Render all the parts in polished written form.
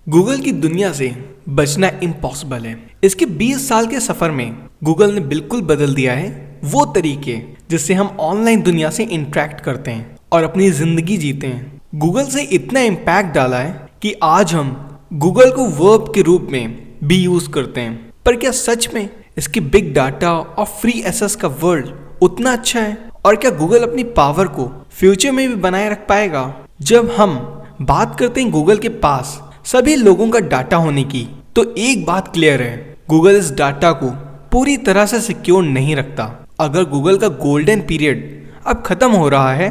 Google की दुनिया से बचना इम्पॉसिबल है। इसके 20 साल के सफर में गूगल ने बिल्कुल बदल दिया है वो तरीके जिससे हम ऑनलाइन दुनिया से इंटरेक्ट करते हैं और अपनी जिंदगी जीते हैं। गूगल से इतना इम्पैक्ट डाला है कि आज हम गूगल को वर्ब के रूप में भी यूज करते हैं। पर क्या सच में इसकी बिग डाटा और फ्री एक्सेस का वर्ल्ड उतना अच्छा है? और क्या गूगल अपनी पावर को फ्यूचर में भी बनाए रख पाएगा? जब हम बात करते हैं गूगल के पास सभी लोगों का डाटा होने की, तो एक बात क्लियर है, गूगल इस डाटा को पूरी तरह से सिक्योर नहीं रखता। अगर गूगल का गोल्डन पीरियड अब खत्म हो रहा है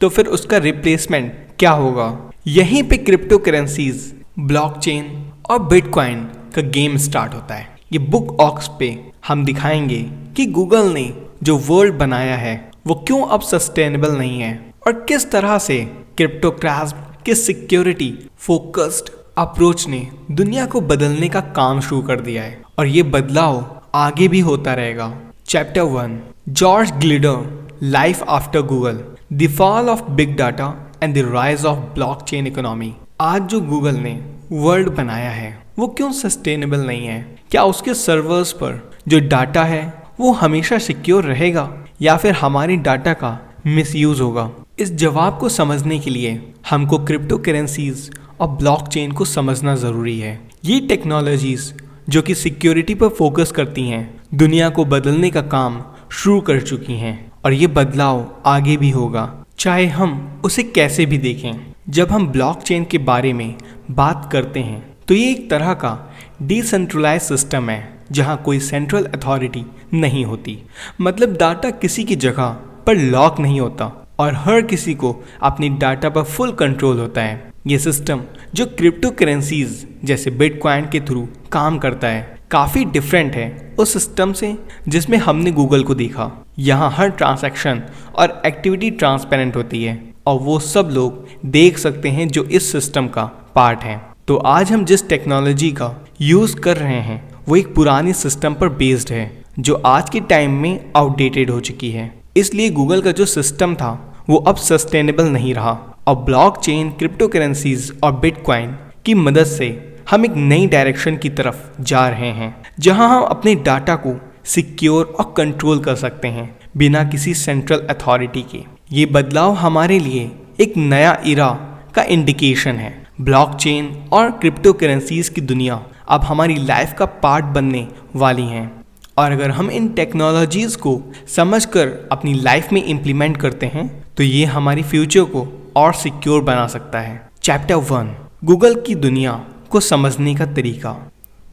तो फिर उसका रिप्लेसमेंट क्या होगा? यहीं पे क्रिप्टो करेंसीज, ब्लॉकचेन और बिटकॉइन का गेम स्टार्ट होता है। ये बुक ऑक्स पे हम दिखाएंगे कि गूगल ने जो वर्ल्ड बनाया है वो क्यों अब सस्टेनेबल नहीं है और किस तरह से क्रिप्टो क्रैश के सिक्योरिटी फोकस्ड अप्रोच ने दुनिया को बदलने का काम शुरू कर दिया है और ये बदलाव आगे भी होता रहेगा। Chapter 1, George Gilder, life after Google, the fall of big data and the rise of blockchain economy. आज जो गूगल ने वर्ल्ड बनाया है वो क्यों सस्टेनेबल नहीं है? क्या उसके सर्वर्स पर जो डाटा है वो हमेशा सिक्योर रहेगा या फिर हमारे डाटा का मिसयूज होगा? इस जवाब को समझने के लिए हमको क्रिप्टो करेंसीज और ब्लॉकचेन को समझना ज़रूरी है। ये टेक्नोलॉजीज जो कि सिक्योरिटी पर फोकस करती हैं, दुनिया को बदलने का काम शुरू कर चुकी हैं और ये बदलाव आगे भी होगा, चाहे हम उसे कैसे भी देखें। जब हम ब्लॉकचेन के बारे में बात करते हैं तो ये एक तरह का डिसेंट्रलाइज सिस्टम है जहाँ कोई सेंट्रल अथॉरिटी नहीं होती। मतलब डाटा किसी की जगह पर लॉक नहीं होता और हर किसी को अपनी डाटा पर फुल कंट्रोल होता है। ये सिस्टम जो क्रिप्टो करेंसीज जैसे बिटकॉइन के थ्रू काम करता है काफ़ी डिफरेंट है उस सिस्टम से जिसमें हमने गूगल को देखा। यहाँ हर ट्रांजैक्शन और एक्टिविटी ट्रांसपेरेंट होती है और वो सब लोग देख सकते हैं जो इस सिस्टम का पार्ट है। तो आज हम जिस टेक्नोलॉजी का यूज़ कर रहे हैं वो एक पुरानी सिस्टम पर बेस्ड है जो आज के टाइम में आउटडेटेड हो चुकी है। इसलिए गूगल का जो सिस्टम था वो अब सस्टेनेबल नहीं रहा और ब्लॉकचेन, क्रिप्टो करेंसीज और बिटकॉइन की मदद से हम एक नई डायरेक्शन की तरफ जा रहे हैं जहां हम अपने डाटा को सिक्योर और कंट्रोल कर सकते हैं बिना किसी सेंट्रल अथॉरिटी के। ये बदलाव हमारे लिए एक नया इरा का इंडिकेशन है। ब्लॉकचेन और क्रिप्टो करेंसीज की दुनिया अब हमारी लाइफ का पार्ट बनने वाली हैं और अगर हम इन टेक्नोलॉजीज़ को समझकर अपनी लाइफ में इम्प्लीमेंट करते हैं तो ये हमारी फ्यूचर को और सिक्योर बना सकता है। चैप्टर 1, गूगल की दुनिया को समझने का तरीका।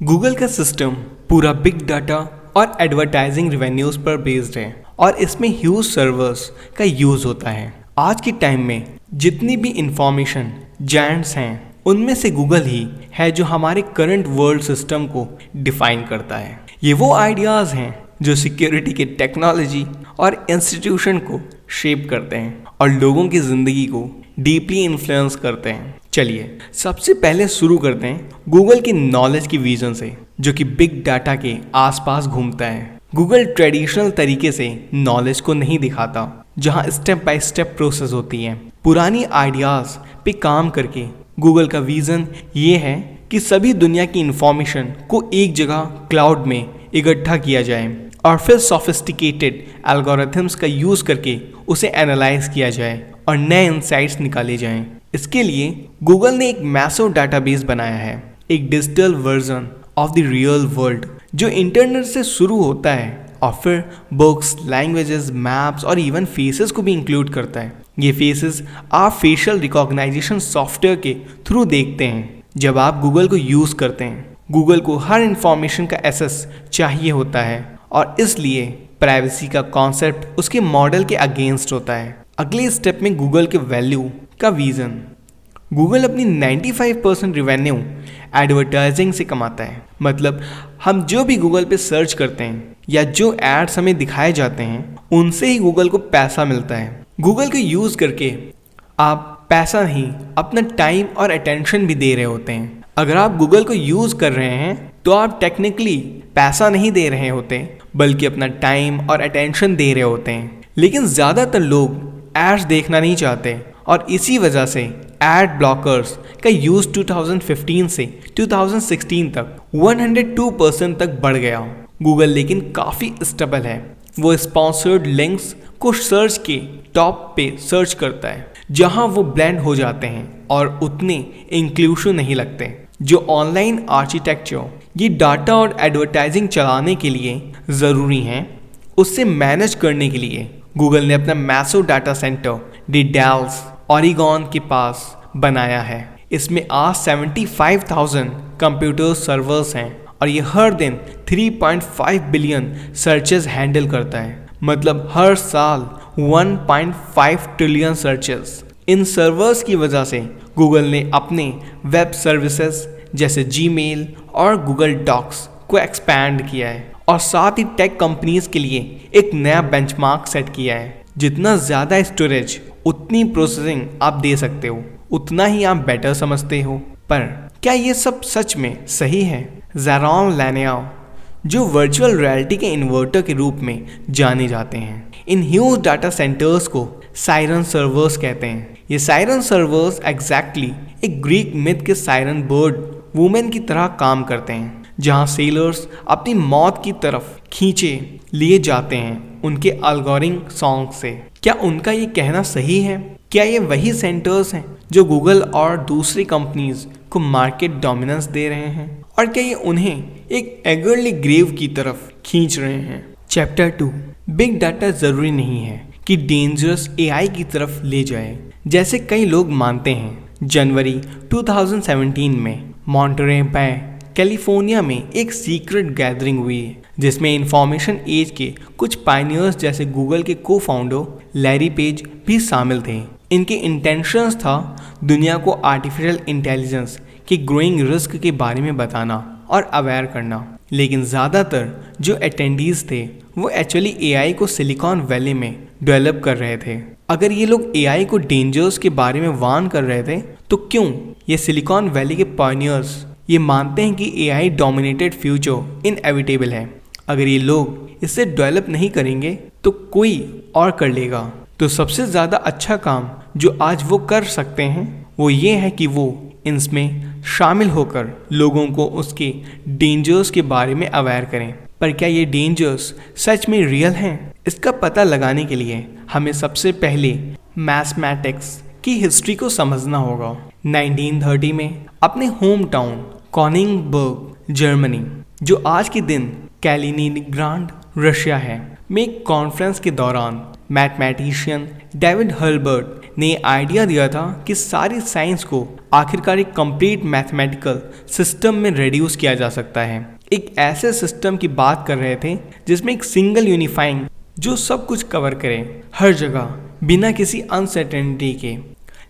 गूगल का सिस्टम पूरा बिग डाटा और एडवर्टाइजिंग रेवेन्यूज पर बेस्ड है और इसमें ह्यूज सर्वर्स का यूज़ होता है। आज के टाइम में जितनी भी इंफॉर्मेशन जायंट्स हैं उनमें से गूगल ही है जो हमारे करंट वर्ल्ड सिस्टम को डिफाइन करता है। ये वो आइडियाज़ हैं जो सिक्योरिटी के टेक्नोलॉजी और इंस्टीट्यूशन को शेप करते हैं और लोगों की ज़िंदगी को डीपली इन्फ्लुएंस करते हैं। चलिए सबसे पहले शुरू करते हैं गूगल की नॉलेज की विजन से जो कि बिग डाटा के आसपास घूमता है। गूगल ट्रेडिशनल तरीके से नॉलेज को नहीं दिखाता जहां स्टेप बाय स्टेप प्रोसेस होती है। पुरानी आइडियाज़ पे काम करके गूगल का विज़न ये है कि सभी दुनिया की इंफॉर्मेशन को एक जगह क्लाउड में इकट्ठा किया जाए और फिर सोफिस्टिकेटेड एल्गोरिथम्स का यूज़ करके उसे एनालाइज किया जाए और नए इंसाइट्स निकाले जाएं। इसके लिए गूगल ने एक मैसिव डाटाबेस बनाया है, एक digital version of the real world जो इंटरनेट से शुरू होता है और फिर बुक्स, लैंग्वेजेस, मैप्स और इवन फेसेस को भी इंक्लूड करता है। ये फेसेस आप फेशियल रिकॉग्नाइजेशन सॉफ्टवेयर के थ्रू देखते हैं जब आप गूगल को यूज़ करते हैं। गूगल को हर इंफॉर्मेशन का एक्सेस चाहिए होता है और इसलिए प्राइवेसी का कॉन्सेप्ट उसके मॉडल के अगेंस्ट होता है। अगले स्टेप में गूगल के वैल्यू का विज़न। गूगल अपनी 95% रेवेन्यू एडवर्टाइजिंग से कमाता है। मतलब हम जो भी गूगल पे सर्च करते हैं या जो एड्स हमें दिखाए जाते हैं उनसे ही गूगल को पैसा मिलता है। गूगल को यूज़ करके आप पैसा नहीं अपना टाइम और अटेंशन भी दे रहे होते हैं। अगर आप गूगल को यूज़ कर रहे हैं तो आप टेक्निकली पैसा नहीं दे रहे होते बल्कि अपना टाइम और अटेंशन दे रहे होते हैं। लेकिन ज़्यादातर लोग एड्स देखना नहीं चाहते और इसी वजह से एड ब्लॉकर्स का यूज 2015 से 2016 तक 102% तक बढ़ गया। गूगल लेकिन काफ़ी स्टेबल है। वो स्पॉन्सर्ड लिंक्स को सर्च के टॉप पे सर्च करता है जहां वो ब्लेंड हो जाते हैं और उतने इंक्लूसिव नहीं लगते। जो ऑनलाइन आर्किटेक्चर ये डाटा और एडवर्टाइजिंग चलाने के लिए ज़रूरी हैं, उससे मैनेज करने के लिए गूगल ने अपना massive data center Dalles Oregon के पास बनाया है। इसमें आज 75,000 कंप्यूटर सर्वर्स हैं और ये हर दिन 3.5 बिलियन सर्चेस हैंडल करता है। मतलब हर साल 1.5 ट्रिलियन सर्चेस। इन सर्वर्स की वजह से गूगल ने अपने वेब सर्विसेज जैसे जीमेल और गूगल डॉक्स को एक्सपैंड किया है और साथ ही टेक कंपनीज के लिए एक नया बेंचमार्क सेट किया है। जितना ज़्यादा स्टोरेज उतनी प्रोसेसिंग आप दे सकते हो, उतना ही आप बेटर समझते हो। पर क्या ये सब सच में सही है? ज़ेरोन लैनियाओ, जो वर्चुअल रियलिटी के इन्वर्टर के रूप में जाने जाते हैं, इन ह्यूज डाटा सेंटर्स को सायरन सर्वर्स कहते हैं। ये सायरन सर्वर्स एग्जैक्टली एक ग्रीक मिथ के सायरन बर्ड वुमेन की तरह काम करते हैं, जहां सेलर्स अपनी मौत की तरफ खींचे लिए जाते हैं उनके अलगोरिंग सॉन्ग से। क्या उनका ये कहना सही है? क्या ये वही सेंटर्स हैं जो गूगल और दूसरी कंपनीज को मार्केट डोमिनेंस दे रहे हैं? और क्या ये उन्हें एक एगरली ग्रेव की तरफ खींच रहे हैं? चैप्टर 2, बिग डाटा जरूरी नहीं है कि डेंजरस एआई की तरफ ले जाए, जैसे कई लोग मानते हैं। जनवरी 2017 में मॉन्टरे बे कैलिफोर्निया में एक सीक्रेट गैदरिंग हुई जिसमें इंफॉर्मेशन एज के कुछ पायनियर्स जैसे गूगल के को फाउंडर लैरी पेज भी शामिल थे। इनके इंटेंशंस था दुनिया को आर्टिफिशियल इंटेलिजेंस के ग्रोइंग रिस्क के बारे में बताना और अवेयर करना। लेकिन ज़्यादातर जो अटेंडीज थे वो एक्चुअली एआई को सिलिकॉन वैली में डेवलप कर रहे थे। अगर ये लोग एआई को डेंजर्स के बारे में वार्न कर रहे थे तो क्यों ये सिलिकॉन वैली के पायनियर्स ये मानते हैं कि एआई डोमिनेटेड फ्यूचर इनएविटेबल है? अगर ये लोग इसे डेवलप नहीं करेंगे तो कोई और कर लेगा। तो सबसे ज़्यादा अच्छा काम जो आज वो कर सकते हैं वो ये है कि वो इसमें शामिल होकर लोगों को उसके डेंजर्स के बारे में अवेयर करें। पर क्या ये डेंजर्स सच में रियल हैं? इसका पता लगाने के लिए हमें सबसे पहले मैथमेटिक्स की हिस्ट्री को समझना होगा। 1930 में अपने होम टाउन कोनिंगबर्ग जर्मनी, जो आज के दिन कैलिनिनग्राड रशिया है, में एक कॉन्फ्रेंस के दौरान मैथमेटिशियन डेविड हर्बर्ट ने आइडिया दिया था कि सारी साइंस को आखिरकार एक कंप्लीट मैथमेटिकल सिस्टम में रिड्यूस किया जा सकता है। एक ऐसे सिस्टम की बात कर रहे थे जिसमें एक सिंगल यूनिफाइंग जो सब कुछ कवर करे हर जगह बिना किसी अनसर्टेनिटी के।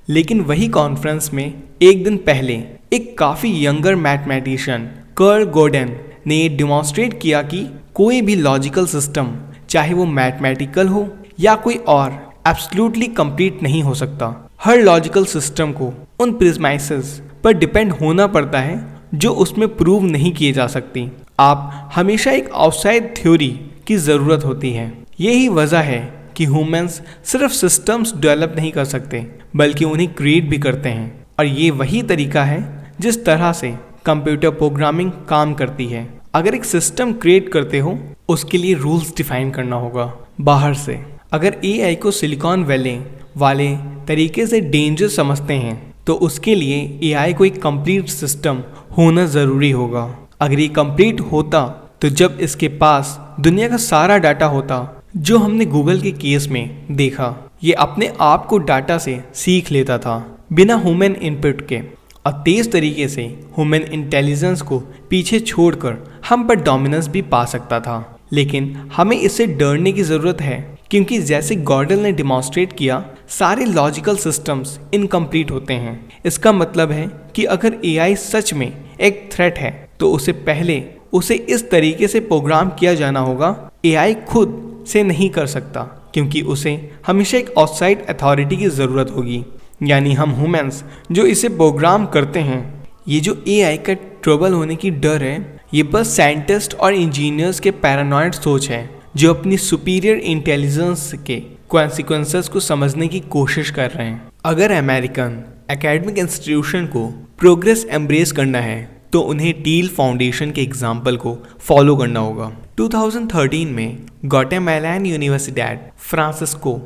लेकिन वही कॉन्फ्रेंस में एक दिन पहले एक काफ़ी यंगर मैथमेटिशियन कार्ल गॉर्डन ने ये डिमॉन्स्ट्रेट किया कि कोई भी लॉजिकल सिस्टम, चाहे वो मैथमेटिकल हो या कोई और, एब्सोल्युटली कंप्लीट नहीं हो सकता। हर लॉजिकल सिस्टम को उन प्रिमाइसेस पर डिपेंड होना पड़ता है जो उसमें प्रूव नहीं किए जा सकती। आप हमेशा एक आउटसाइड थ्योरी की ज़रूरत होती है। यही वजह है कि ह्यूमंस सिर्फ सिस्टम्स डेवलप नहीं कर सकते बल्कि उन्हें क्रिएट भी करते हैं। और ये वही तरीका है जिस तरह से कंप्यूटर प्रोग्रामिंग काम करती है। अगर एक सिस्टम क्रिएट करते हो उसके लिए रूल्स डिफाइन करना होगा बाहर से। अगर एआई को सिलिकॉन वैली वाले तरीके से डेंजर समझते हैं तो उसके लिए एआई को एक कंप्लीट सिस्टम होना ज़रूरी होगा। अगर ये कंप्लीट होता तो जब इसके पास दुनिया का सारा डाटा होता, जो हमने गूगल के केस में देखा, ये अपने आप को डाटा से सीख लेता था बिना ह्यूमन इनपुट के और तेज तरीके से ह्यूमन इंटेलिजेंस को पीछे छोड़कर हम पर डोमिनेंस भी पा सकता था। लेकिन हमें इससे डरने की ज़रूरत है क्योंकि जैसे गॉर्डन ने डिमॉन्स्ट्रेट किया, सारे लॉजिकल सिस्टम्स इनकम्प्लीट होते हैं। इसका मतलब है कि अगर एआई सच में एक थ्रेट है तो उसे पहले उसे इस तरीके से प्रोग्राम किया जाना होगा। एआई खुद से नहीं कर सकता क्योंकि उसे हमेशा एक आउटसाइड अथॉरिटी की ज़रूरत होगी, यानी हम ह्यूमंस जो इसे प्रोग्राम करते हैं। ये जो एआई का ट्रबल होने की डर है, ये बस साइंटिस्ट और इंजीनियर्स के पैरानॉइड सोच है जो अपनी सुपीरियर इंटेलिजेंस के कॉन्सिक्वेंसेस को समझने की कोशिश कर रहे हैं। अगर अमेरिकन एकेडमिक इंस्टीट्यूशन को प्रोग्रेस एम्ब्रेस करना है तो उन्हें टील फाउंडेशन के एग्जाम्पल को फॉलो करना होगा। 2013 में ग्वाटेमालान यूनिवर्सिडैड फ्रांसिस्को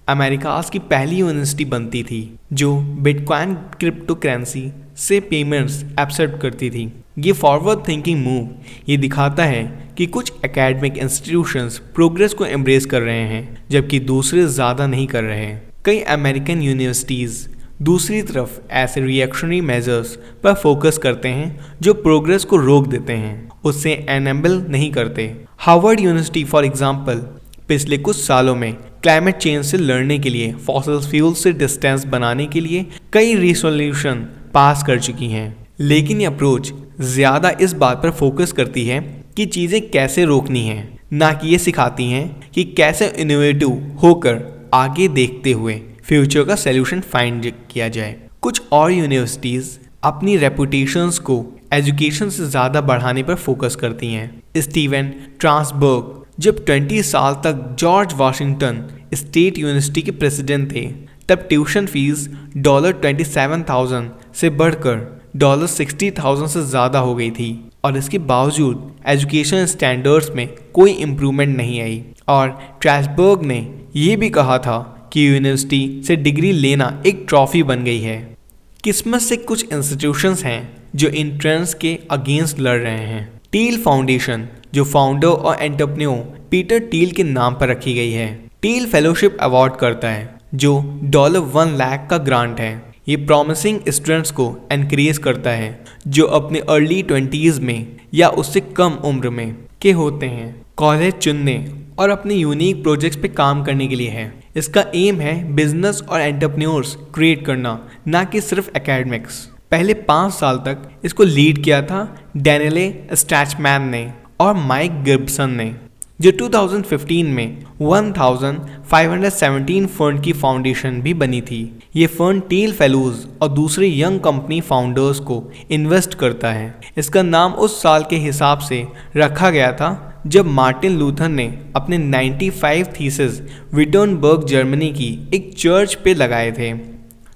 अमेरिकास की पहली यूनिवर्सिटी बनती थी जो बिटकॉइन क्रिप्टो करेंसी से पेमेंट्स एक्सेप्ट करती थी। ये फॉरवर्ड थिंकिंग मूव ये दिखाता है कि कुछ एकेडमिक इंस्टीट्यूशंस प्रोग्रेस को एम्ब्रेस कर रहे हैं जबकि दूसरे ज़्यादा नहीं कर रहे हैं। कई अमेरिकन यूनिवर्सिटीज़ दूसरी तरफ ऐसे रिएक्शनरी मेजर्स पर फोकस करते हैं जो प्रोग्रेस को रोक देते हैं, उससे एनेबल नहीं करते। हार्वर्ड यूनिवर्सिटी फॉर एग्जांपल पिछले कुछ सालों में क्लाइमेट चेंज से लड़ने के लिए फॉसिल फ्यूल से डिस्टेंस बनाने के लिए कई रिसोल्यूशन पास कर चुकी हैं, लेकिन ये अप्रोच ज़्यादा इस बात पर फोकस करती है कि चीज़ें कैसे रोकनी हैं, ना कि ये सिखाती हैं कि कैसे इनोवेटिव होकर आगे देखते हुए फ्यूचर का सलूशन फाइंड किया जाए। कुछ और यूनिवर्सिटीज़ अपनी रेपुटेशंस को एजुकेशन से ज़्यादा बढ़ाने पर फोकस करती हैं। स्टीवन ट्रांसबर्ग जब 20 साल तक जॉर्ज वाशिंगटन स्टेट यूनिवर्सिटी के प्रेसिडेंट थे तब ट्यूशन फीस $27,000 से बढ़कर $60,000 से ज़्यादा हो गई थी और इसके बावजूद एजुकेशन स्टैंडर्ड्स में कोई इम्प्रूवमेंट नहीं आई। और ट्रांसबर्ग ने यह भी कहा था कि यूनिवर्सिटी से डिग्री लेना एक ट्रॉफी बन गई है। किस्मत से कुछ इंस्टीट्यूशंस हैं जो इन ट्रेंड्स के अगेंस्ट लड़ रहे हैं। टील फाउंडेशन जो फाउंडर और एंटरप्रेन्योर पीटर टील के नाम पर रखी गई है, टील फेलोशिप अवार्ड करता है जो $1 लाख का ग्रांट है। ये प्रॉमिसिंग स्टूडेंट्स को एनकरेज करता है जो अपने अर्ली 20s में या उससे कम उम्र में के होते हैं कॉलेज चुनने और अपने यूनिक प्रोजेक्ट्स पे काम करने के लिए है। इसका एम है बिजनेस और एंटरप्रेन्योर्स क्रिएट करना, ना कि सिर्फ एकेडमिक्स। पहले 5 साल तक इसको लीड किया था डैनिएले स्ट्रैचमैन ने और माइक गिब्सन ने, जो 2015 में 1517 फंड की फाउंडेशन भी बनी थी। ये फंड टील फेलोज और दूसरे यंग कंपनी फाउंडर्स को इन्वेस्ट करता है। इसका नाम उस साल के हिसाब से रखा गया था जब मार्टिन लूथर ने अपने 95 थीसिस विटर्नबर्ग जर्मनी की एक चर्च पे लगाए थे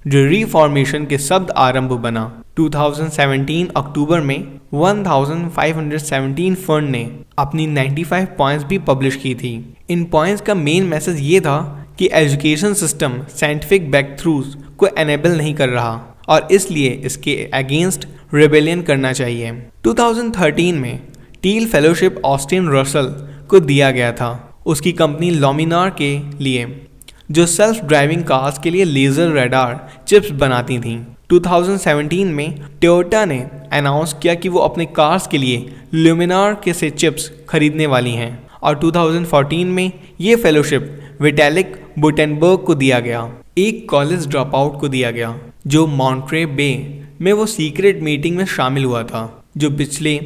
जो रिफॉर्मेशन के शब्द आरंभ बना। 2017 अक्टूबर में 1517 फंड ने अपनी 95 पॉइंट्स भी पब्लिश की थी। इन पॉइंट्स का मेन मैसेज ये था कि एजुकेशन सिस्टम साइंटिफिक ब्रेकथ्रूज को एनेबल नहीं कर रहा और इसलिए इसके अगेंस्ट रेबेलियन करना चाहिए। 2013 में टील फेलोशिप ऑस्टिन रसल को दिया गया था उसकी कंपनी लुमिनार के लिए जो सेल्फ ड्राइविंग कार्स के लिए लेज़र रडार चिप्स बनाती थीं। 2017 में टोयोटा ने अनाउंस किया कि वो अपने कार्स के लिए लुमिनार के से चिप्स खरीदने वाली हैं और 2014 में ये फेलोशिप विटालिक बुटेनबर्ग को दिया गया, एक कॉलेज ड्रॉप आउट को दिया गया जो मॉन्ट्रे बे में वो सीक्रेट मीटिंग में शामिल हुआ था जो पिछले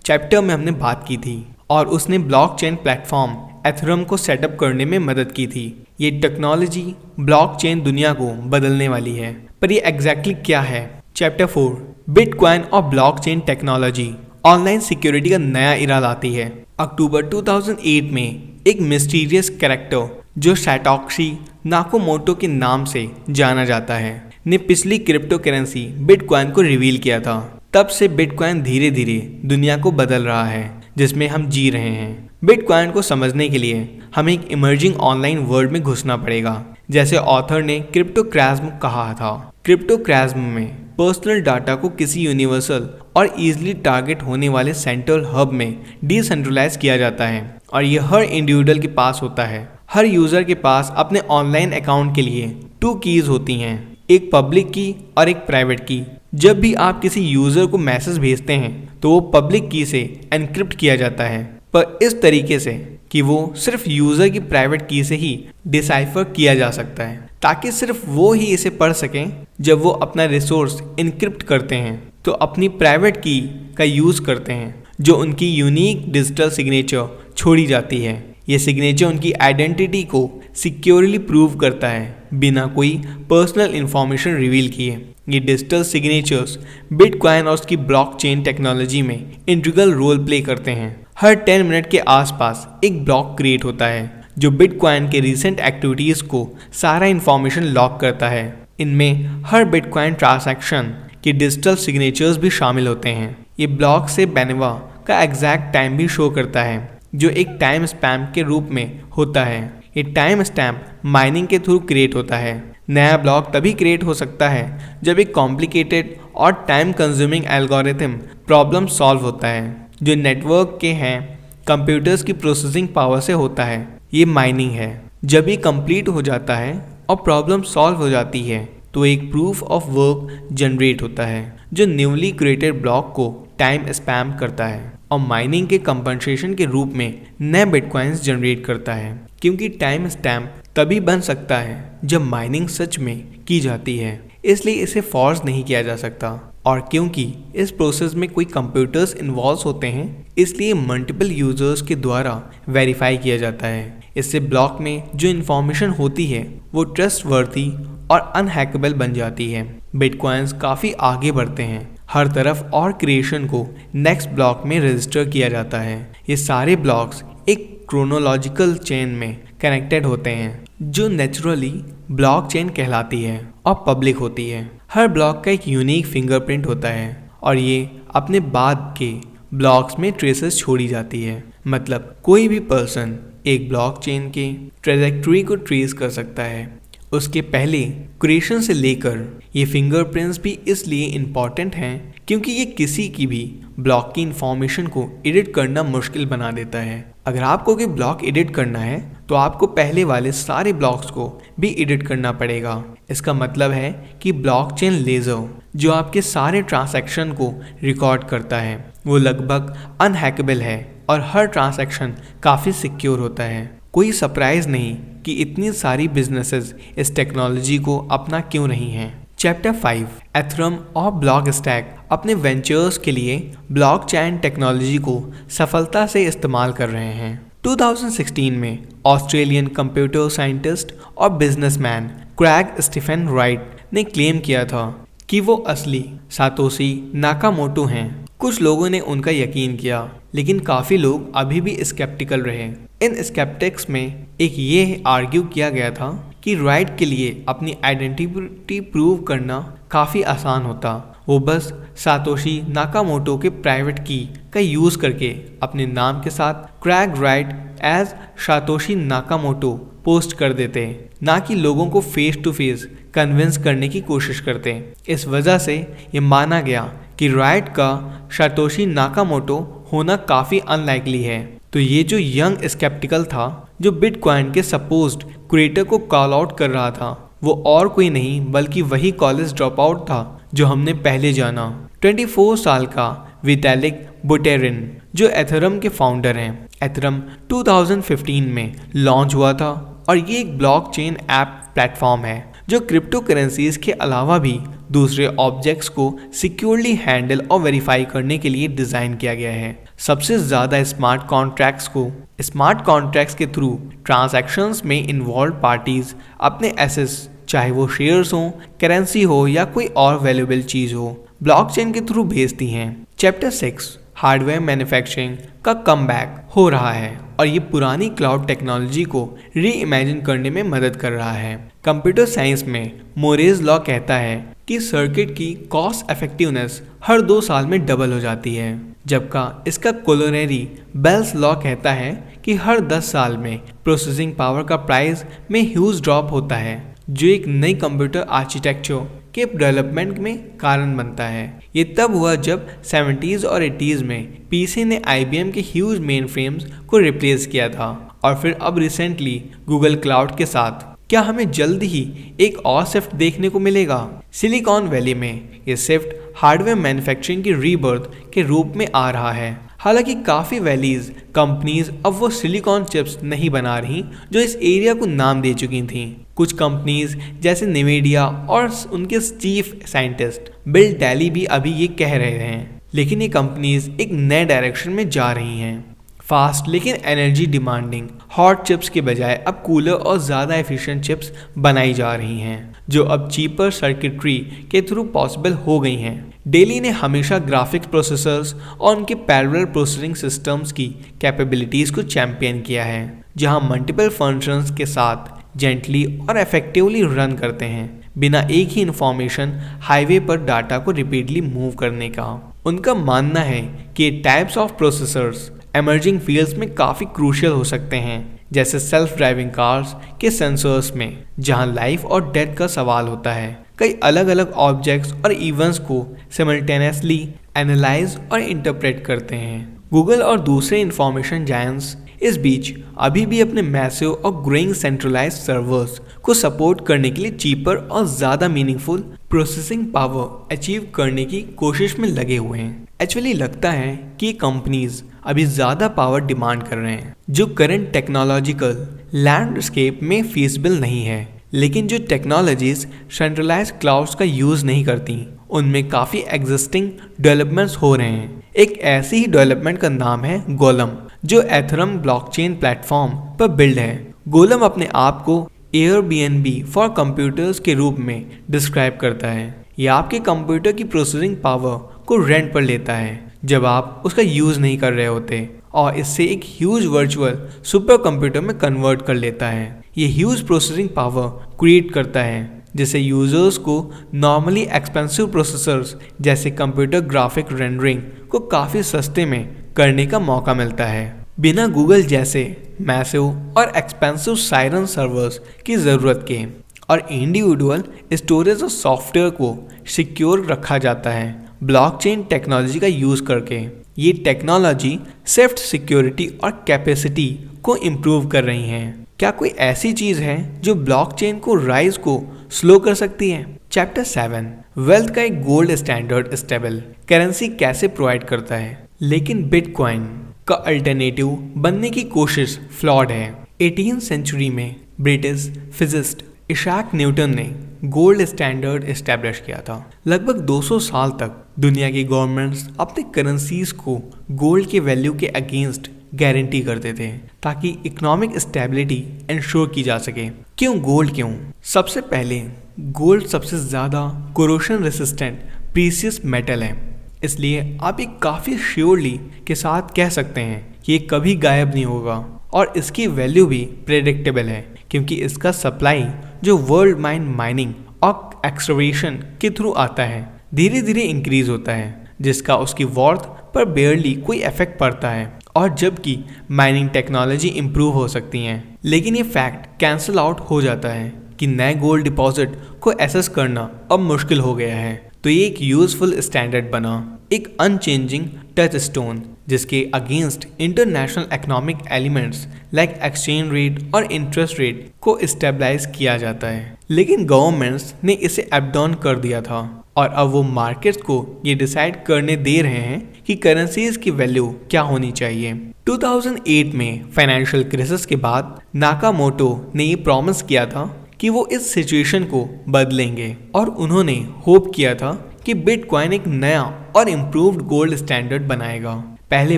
चैप्टर में हमने बात की थी और उसने ब्लॉकचेन प्लेटफॉर्म एथेरियम को सेटअप करने में मदद की थी। ये टेक्नोलॉजी ब्लॉकचेन दुनिया को बदलने वाली है, पर ये एग्जैक्टली क्या है? चैप्टर 4 बिटकॉइन और ब्लॉकचेन टेक्नोलॉजी ऑनलाइन सिक्योरिटी का नया इरा लाती है। अक्टूबर 2008 में एक मिस्टीरियस कैरेक्टर जो सैटोशी नाकामोटो के नाम से जाना जाता है ने पिछली क्रिप्टो करेंसी बिटकॉइन को रिवील किया था। तब से बिटकॉइन धीरे धीरे दुनिया को बदल रहा है जिसमें हम जी रहे हैं। बिटकॉइन को समझने के लिए हमें एक इमर्जिंग ऑनलाइन वर्ल्ड में घुसना पड़ेगा, जैसे ऑथर ने क्रिप्टोक्रैज्म कहा था। क्रिप्टोक्रैज्म में पर्सनल डाटा को किसी यूनिवर्सल और इजीली टारगेट होने वाले सेंट्रल हब में डिसेंट्रलाइज किया जाता है और यह हर इंडिविजुअल के पास होता है। हर यूजर के पास अपने ऑनलाइन अकाउंट के लिए 2 कीज होती हैं, एक पब्लिक की और एक प्राइवेट की। जब भी आप किसी यूजर को मैसेज भेजते हैं तो वो पब्लिक की से एनक्रिप्ट किया जाता है, पर इस तरीके से कि वो सिर्फ यूजर की प्राइवेट की से ही डिसाइफर किया जा सकता है ताकि सिर्फ वो ही इसे पढ़ सकें। जब वो अपना रिसोर्स इनक्रिप्ट करते हैं तो अपनी प्राइवेट की का यूज करते हैं जो उनकी यूनिक डिजिटल सिग्नेचर छोड़ी जाती है। ये सिग्नेचर उनकी आइडेंटिटी को सिक्योरली प्रूव करता है बिना कोई पर्सनल इंफॉर्मेशन रिवील किए। ये डिजिटल सिग्नेचर्स बिटकॉइन और उसकी ब्लॉकचेन टेक्नोलॉजी में इंटीग्रल रोल प्ले करते हैं। हर 10 मिनट के आसपास एक ब्लॉक क्रिएट होता है जो बिटकॉइन के रिसेंट एक्टिविटीज़ को सारा इंफॉर्मेशन लॉक करता है। इनमें हर बिटकॉइन ट्रांजैक्शन की डिजिटल सिग्नेचर्स भी शामिल होते हैं। ये ब्लॉक से बनवा का एग्जैक्ट टाइम भी शो करता है, जो एक टाइम स्टैम्प के रूप में होता है। ये टाइम स्टैम्प माइनिंग के थ्रू क्रिएट होता है। नया ब्लॉक तभी क्रिएट हो सकता है जब एक कॉम्प्लिकेटेड और time consuming algorithm problem solve होता है, जो नेटवर्क के हैं कंप्यूटर्स की प्रोसेसिंग पावर से होता है। ये माइनिंग है। जब ये कंप्लीट हो जाता है और प्रॉब्लम सॉल्व हो जाती है तो एक प्रूफ ऑफ वर्क जनरेट होता है, जो न्यूली क्रिएटेड ब्लॉक को टाइम स्पैम करता है और माइनिंग के कंपनसेशन के रूप में नए बिटकॉइंस जनरेट करता है। क्योंकि टाइम स्टैम्प तभी बन सकता है जब माइनिंग सच में की जाती है, इसलिए इसे फोर्स नहीं किया जा सकता। और क्योंकि इस प्रोसेस में कोई कंप्यूटर्स इन्वॉल्व होते हैं, इसलिए मल्टीपल यूजर्स के द्वारा वेरीफाई किया जाता है। इससे ब्लॉक में जो इन्फॉर्मेशन होती है वो ट्रस्टवर्थी और अनहैकेबल बन जाती है। बिटकॉइंस काफ़ी आगे बढ़ते हैं हर तरफ और क्रिएशन को नेक्स्ट ब्लॉक में रजिस्टर किया जाता है। ये सारे ब्लॉक्स एक क्रोनोलॉजिकल चेन में कनेक्टेड होते हैं, जो नेचुरली ब्लॉकचेन कहलाती है और पब्लिक होती है। हर ब्लॉक का एक यूनिक फिंगरप्रिंट होता है और ये अपने बाद के ब्लॉक्स में ट्रेसेस छोड़ी जाती है। मतलब कोई भी पर्सन एक ब्लॉकचेन के ट्रेजेक्टरी को ट्रेस कर सकता है उसके पहले क्रिएशन से लेकर। ये फिंगरप्रिंट्स भी इसलिए इम्पॉर्टेंट हैं क्योंकि ये किसी की भी ब्लॉक की इंफॉर्मेशन को एडिट करना मुश्किल बना देता है। अगर आपको कोई ब्लॉक एडिट करना है तो आपको पहले वाले सारे ब्लॉक्स को भी एडिट करना पड़ेगा। इसका मतलब है कि ब्लॉकचेन लेजर जो आपके सारे ट्रांजैक्शन को रिकॉर्ड करता है वो लगभग अनहैकेबल है और हर ट्रांजैक्शन काफ़ी सिक्योर होता है। कोई सरप्राइज नहीं कि इतनी सारी बिजनेसेस इस टेक्नोलॉजी को अपना क्यों रही हैं। चैप्टर 5 एथरम और ब्लॉक स्टैक अपने वेंचर्स के लिए ब्लॉकचेन टेक्नोलॉजी को सफलता से इस्तेमाल कर रहे हैं। 2016 में ऑस्ट्रेलियन कंप्यूटर साइंटिस्ट और बिजनेसमैन क्रैग स्टीफन राइट ने क्लेम किया था कि वो असली सातोशी नाकामोटो हैं। कुछ लोगों ने उनका यकीन किया, लेकिन काफ़ी लोग अभी भी स्केप्टिकल रहे। इन स्केप्टिक्स में एक ये आर्ग्यू किया गया था कि राइट के लिए अपनी आइडेंटिटी प्रूव करना काफ़ी आसान होता। वो बस सातोशी नाकामोटो के प्राइवेट की का यूज़ करके अपने नाम के साथ Craig Wright as Satoshi Nakamoto post कर देते, ना कि लोगों को फेस टू फेस कन्विंस करने की कोशिश करते। इस वजह से ये माना गया कि राइट का सातोशी नाकामोटो होना काफ़ी अनलाइकली है। तो ये जो यंग स्केप्टिकल था, जो बिटकॉइन के सपोज्ड क्रिएटर को कॉल आउट कर रहा था, वो और कोई नहीं बल्कि वही कॉलेज ड्रॉप आउट था जो हमने पहले जाना। 24 साल का विटालिक बुटेरिन जो एथरम के फाउंडर हैं। एथरम 2015 में लॉन्च हुआ था और ये एक ब्लॉकचेन ऐप प्लेटफॉर्म है जो क्रिप्टो करेंसीज के अलावा भी दूसरे ऑब्जेक्ट्स को सिक्योरली हैंडल और वेरीफाई करने के लिए डिज़ाइन किया गया है। सबसे ज़्यादा स्मार्ट कॉन्ट्रैक्ट्स के थ्रू ट्रांजैक्शंस में इन्वॉल्व पार्टीज अपने एसेट्स, चाहे वो शेयर्स हो, करेंसी हो या कोई और वैल्यूएबल चीज़ हो, ब्लॉकचेन के थ्रू भेजती हैं। चैप्टर 6 हार्डवेयर मैन्युफैक्चरिंग का कमबैक हो रहा है और ये पुरानी क्लाउड टेक्नोलॉजी को री इमेजिन करने में मदद कर रहा है। कंप्यूटर साइंस में मोरेज लॉ कहता है कि सर्किट की कॉस्ट इफेक्टिवनेस हर 2 साल में डबल हो जाती है, जबकि इसका कोलोनरी बेल्स लॉ कहता है कि हर 10 साल में प्रोसेसिंग पावर का प्राइस में ह्यूज ड्रॉप होता है, जो एक नई कंप्यूटर आर्किटेक्चर के डेवलपमेंट में कारण बनता है। ये तब हुआ जब 70s और 80s में पीसी ने IBM के ह्यूज मेन फ्रेम्स को रिप्लेस किया था और फिर अब रिसेंटली गूगल क्लाउड के साथ। क्या हमें जल्द ही एक और शिफ्ट देखने को मिलेगा? सिलिकॉन वैली में ये शिफ्ट हार्डवेयर मैन्युफैक्चरिंग की रीबर्थ के रूप में आ रहा है। हालांकि काफ़ी वैलीज कंपनीज अब वो सिलिकॉन चिप्स नहीं बना रही जो इस एरिया को नाम दे चुकी थीं। कुछ कंपनीज जैसे निवेडिया और उनके चीफ साइंटिस्ट बिल टैली भी अभी ये कह रहे हैं, लेकिन ये कंपनीज एक नए डायरेक्शन में जा रही हैं। फास्ट लेकिन एनर्जी डिमांडिंग हॉट चिप्स के बजाय अब कूलर और ज़्यादा एफिशिएंट चिप्स बनाई जा रही हैं, जो अब चीपर सर्किटरी के थ्रू पॉसिबल हो गई हैं। डेली ने हमेशा ग्राफिक्स प्रोसेसर्स और उनके पैरेलल प्रोसेसिंग सिस्टम्स की कैपेबिलिटीज़ को चैंपियन किया है, जहां मल्टीपल फंक्शंस के साथ जेंटली और इफेक्टिवली रन करते हैं। बिना एक ही इंफॉर्मेशन हाईवे पर डाटा को रिपीटली मूव करने का। उनका मानना है कि types of processors emerging fields में काफ़ी क्रूशियल हो सकते हैं, जैसे सेल्फ ड्राइविंग कार्स के सेंसर्स में, जहां लाइफ और डेथ का सवाल होता है। कई अलग अलग ऑब्जेक्ट्स और इवेंट्स को सिमल्टेनियसली एनालाइज और इंटरप्रेट करते हैं। गूगल और दूसरे इंफॉर्मेशन जायंट्स इस बीच अभी भी अपने मैसिव और ग्रोइंग सेंट्रलाइज्ड सर्वर्स को सपोर्ट करने के लिए चीपर और ज़्यादा मीनिंगफुल प्रोसेसिंग पावर अचीव करने की कोशिश में लगे हुए हैं। एक्चुअली लगता है कि कंपनीज अभी ज़्यादा पावर डिमांड कर रहे हैं, जो करंट टेक्नोलॉजिकल लैंडस्केप में फीसिबल नहीं है। लेकिन जो टेक्नोलॉजीज सेंट्रलाइज्ड क्लाउड्स का यूज़ नहीं करती, उनमें काफ़ी एग्जिस्टिंग डेवलपमेंट्स हो रहे हैं। एक ऐसी ही डेवलपमेंट का नाम है गोलम, जो एथरम ब्लॉकचेन प्लेटफॉर्म पर बिल्ड है। गोलम अपने आप को एयरबीएनबी फॉर कंप्यूटर्स के रूप में डिस्क्राइब करता है। यह आपके कंप्यूटर की प्रोसेसिंग पावर को रेंट पर लेता है जब आप उसका यूज़ नहीं कर रहे होते, और इससे एक ह्यूज वर्चुअल सुपर कंप्यूटर में कन्वर्ट कर लेता है। ये ह्यूज प्रोसेसिंग पावर क्रिएट करता है, जिससे यूजर्स को नॉर्मली एक्सपेंसिव प्रोसेसर्स जैसे कंप्यूटर ग्राफिक रेंडरिंग को काफ़ी सस्ते में करने का मौका मिलता है, बिना गूगल जैसे मैसिव और एक्सपेंसिव साइरन सर्वर्स की ज़रूरत के। और इंडिविजुअल स्टोरेज और सॉफ्टवेयर को सिक्योर रखा जाता है ब्लॉकचेन टेक्नोलॉजी का यूज़ करके। ये टेक्नोलॉजी सेफ्ट सिक्योरिटी और कैपेसिटी को इम्प्रूव कर रही हैं। क्या कोई ऐसी चीज़ है जो ब्लॉकचेन को राइज को स्लो कर सकती है? चैप्टर 7 वेल्थ का एक गोल्ड स्टैंडर्ड स्टेबल करेंसी कैसे प्रोवाइड करता है, लेकिन बिटकॉइन का अल्टरनेटिव बनने की कोशिश फ्लॉड है। 18th सेंचुरी में ब्रिटिश फिजिस्ट इशैक न्यूटन ने गोल्ड स्टैंडर्ड एस्टैब्लिश किया था। लगभग 200 साल तक दुनिया की गवर्नमेंट्स अपने करेंसीज को गोल्ड के वैल्यू के अगेंस्ट गारंटी करते थे, ताकि इकोनॉमिक स्टेबिलिटी इंश्योर की जा सके। क्यों गोल्ड? क्यों? सबसे पहले गोल्ड सबसे ज़्यादा कोरोशन रेसिस्टेंट प्रीशियस मेटल है, इसलिए आप एक काफ़ी श्योरली के साथ कह सकते हैं कि ये कभी गायब नहीं होगा। और इसकी वैल्यू भी प्रेडिक्टेबल है, क्योंकि इसका सप्लाई जो वर्ल्ड माइनिंग और एक्सकवेशन के थ्रू आता है, धीरे धीरे इंक्रीज होता है, जिसका उसकी वर्थ पर बेयरली कोई इफेक्ट पड़ता है। और जबकि माइनिंग टेक्नोलॉजी इंप्रूव हो सकती हैं, लेकिन ये फैक्ट कैंसिल आउट हो जाता है कि नए गोल्ड डिपॉजिट को एसेस करना अब मुश्किल हो गया है। तो ये एक यूजफुल स्टैंडर्ड बना, एक अनचेंजिंग टच स्टोन, जिसके against international economic elements like exchange rate और इंटरेस्ट रेट को स्टेबलाइज किया जाता है। लेकिन गवर्नमेंट्स ने इसे एबडॉन कर दिया था, और अब वो मार्केट्स को ये डिसाइड करने दे रहे हैं कि करेंसीज की वैल्यू क्या होनी चाहिए। 2008 में फाइनेंशियल क्राइसिस के बाद नाकामोटो ने ये प्रॉमिस किया था कि वो इस सिचुएशन को बदलेंगे, और उन्होंने होप किया था कि बिटकॉइन एक नया और इम्प्रूव्ड गोल्ड स्टैंडर्ड बनाएगा। पहले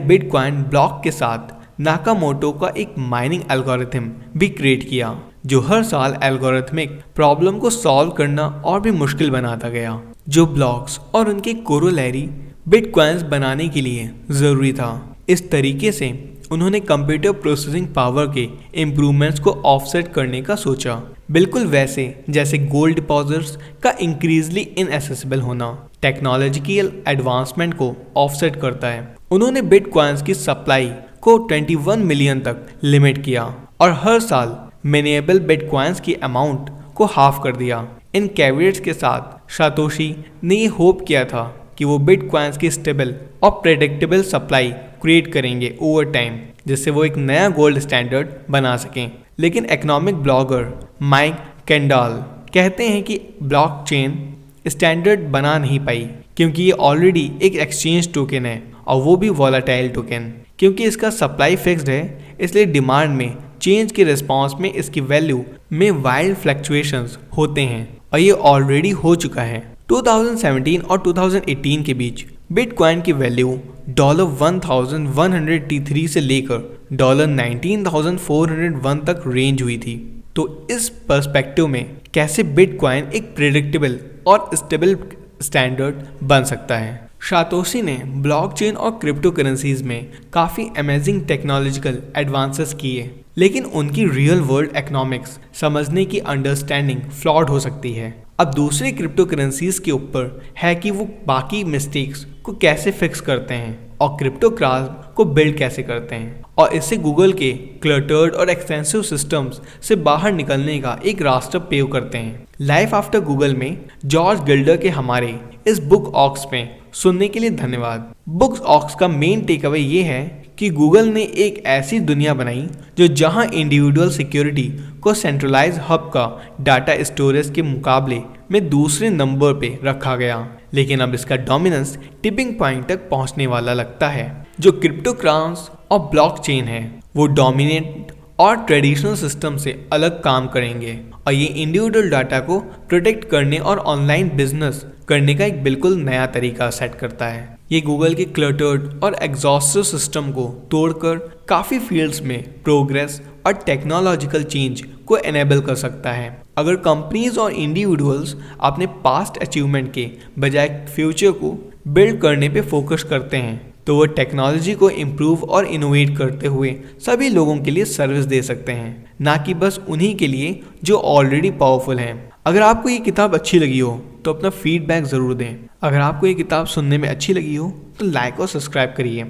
बिटकॉइन ब्लॉक के साथ नाकामोटो का एक माइनिंग एल्गोरिथम भी क्रिएट किया, जो हर साल एल्गोरिथमिक प्रॉब्लम को सॉल्व करना और भी मुश्किल बनाता गया, जो ब्लॉक्स और उनके कोरोलरी बिटकॉइंस बनाने के लिए ज़रूरी था। इस तरीके से उन्होंने कंप्यूटर प्रोसेसिंग पावर के इम्प्रूवमेंट्स को ऑफसेट करने का सोचा, बिल्कुल वैसे जैसे गोल्ड डिपॉजिट्स का इंक्रीजली इनएसेसिबल होना टेक्नोलॉजिकल एडवांसमेंट को ऑफसेट करता है। उन्होंने बिटकॉइंस की सप्लाई को 21 मिलियन तक लिमिट किया, और हर साल मिनेबल बिटकॉइंस की अमाउंट को हाफ कर दिया। इन कैविएट्स के साथ सातोशी ने ये होप किया था कि वो बिटकॉइंस की स्टेबल और प्रेडिक्टेबल सप्लाई क्रिएट करेंगे ओवर टाइम, जिससे वो एक नया गोल्ड स्टैंडर्ड बना सकें। लेकिन इकोनॉमिक ब्लॉगर माइक केंडाल कहते हैं कि ब्लॉकचेन स्टैंडर्ड बना नहीं पाई, क्योंकि ये ऑलरेडी एक एक्सचेंज टोकन है, और वो भी वॉलेटाइल टोकन। क्योंकि इसका सप्लाई फिक्स्ड है, इसलिए डिमांड में चेंज के रिस्पॉन्स में इसकी वैल्यू में वाइल्ड फ्लक्चुएशंस होते हैं, और ये ऑलरेडी हो चुका है। 2017 और 2018 के बीच बिटकॉइन की वैल्यू $1,183 से लेकर $19,401 तक रेंज हुई थी। तो इस पर्सपेक्टिव में कैसे बिटकॉइन एक प्रेडिक्टेबल और स्टेबल स्टैंडर्ड बन सकता है? सातोशी ने ब्लॉकचेन और क्रिप्टो करेंसीज में काफ़ी अमेजिंग टेक्नोलॉजिकल एडवांसेस किए, लेकिन उनकी रियल वर्ल्ड इकोनॉमिक्स समझने की अंडरस्टैंडिंग फ्लॉड हो सकती है। अब दूसरे क्रिप्टो करेंसीज के ऊपर है कि वो बाकी मिस्टेक्स को कैसे फिक्स करते हैं और क्रिप्टो क्राफ्ट को बिल्ड कैसे करते हैं और इससे गूगल के क्लटर्ड और एक्सपेंसिव सिस्टम्स से बाहर निकलने का एक रास्ता पेव करते हैं। लाइफ आफ्टर गूगल में जॉर्ज गिल्डर के हमारे इस बुक ऑक्स में सुनने के लिए धन्यवाद। बुक ऑक्स का मेन टेक अवे ये है कि गूगल ने एक ऐसी दुनिया बनाई जो जहां इंडिविजुअल सिक्योरिटी को सेंट्रलाइज हब का डाटा स्टोरेज के मुकाबले में दूसरे नंबर पे रखा गया, लेकिन अब इसका डोमिनेंस टिपिंग पॉइंट तक पहुंचने वाला लगता है। जो क्रिप्टोकरेंसी और ब्लॉकचेन है वो डोमिनेट और ट्रेडिशनल सिस्टम से अलग काम करेंगे और ये इंडिविजुअल डाटा को प्रोटेक्ट करने और ऑनलाइन बिजनेस करने का एक बिल्कुल नया तरीका सेट करता है। ये गूगल के क्लटर्ड और एग्जॉस्टिव सिस्टम को तोड़कर काफ़ी फील्ड्स में प्रोग्रेस और टेक्नोलॉजिकल चेंज को एनेबल कर सकता है। अगर कंपनीज और इंडिविजुअल्स अपने पास्ट अचीवमेंट के बजाय फ्यूचर को बिल्ड करने पे फोकस करते हैं तो वो टेक्नोलॉजी को इम्प्रूव और इनोवेट करते हुए सभी लोगों के लिए सर्विस दे सकते हैं, ना कि बस उन्हीं के लिए जो ऑलरेडी पावरफुल हैं। अगर आपको ये किताब अच्छी लगी हो तो अपना फीडबैक ज़रूर दें। अगर आपको ये किताब सुनने में अच्छी लगी हो तो लाइक और सब्सक्राइब करिए।